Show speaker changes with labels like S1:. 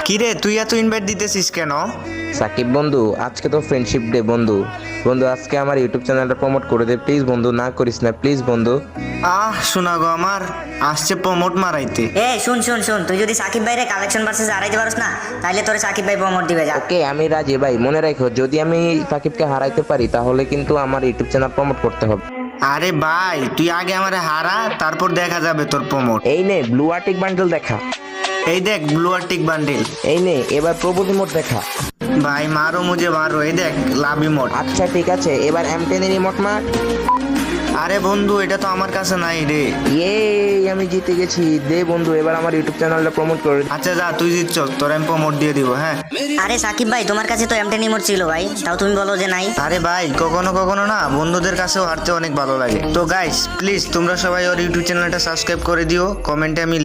S1: কিরে তুই এত ইনভাইট দিতেছিস কেন?
S2: সাকিব বন্ধু, আজকে তো ফ্রেন্ডশিপ ডে বন্ধু। বন্ধু আজকে আমার ইউটিউব চ্যানেলটা প্রমোট করে দে প্লিজ বন্ধু, না করিস না প্লিজ বন্ধু।
S1: শোনা গো আমার আসছে প্রমোট মারাইতে।
S3: শুন শুন শুন, তুই যদি সাকিব ভাইরে কালেকশন ভার্সেস হারাইতে পারিস না, তাহলে তোরে সাকিব ভাই প্রমোট দিবে। যা।
S2: ওকে আমি রাজি ভাই, মনে রাখো যদি আমি সাকিবকে হারাইতে পারি তাহলে কিন্তু আমার ইউটিউব চ্যানেল প্রমোট করতে হবে।
S1: আরে ভাই তুই আগে আমারে হারা, তারপর দেখা যাবে তোর প্রমোট।
S2: এই নে ব্লু আর্টিক বান্ডেল দেখা,
S1: এই দেখ ব্লু আর্টিক বান্ডেল।
S2: এই নে এবার প্রভুতি মোড দেখা।
S1: ভাই মারো মুঝে মারো, এই দেখ লাভি মোড।
S2: আচ্ছা ঠিক আছে, এবার M10 এর রিমোট মার।
S1: আরে বন্ধু এটা তো আমার কাছে নাই রে।
S2: ইয়ে, আমি জিতে গেছি। দে বন্ধু এবার আমার ইউটিউব চ্যানেলটা প্রমোট করে দে।
S1: আচ্ছা যা, তুই জিতছ, তোর আমি প্রমোট দিয়ে দিব। হ্যাঁ
S3: আরে সাকিব ভাই, তোমার কাছে তো M10 ইমোট ছিল ভাই, তাও তুমি বলো যে নাই।
S1: আরে ভাই কখনো কখনো না বন্ধুদের কাছেও হারতে অনেক ভালো লাগে। তো গাইস প্লিজ তোমরা সবাই ওর ইউটিউব চ্যানেলটা সাবস্ক্রাইব করে দিও। কমেন্টে আমি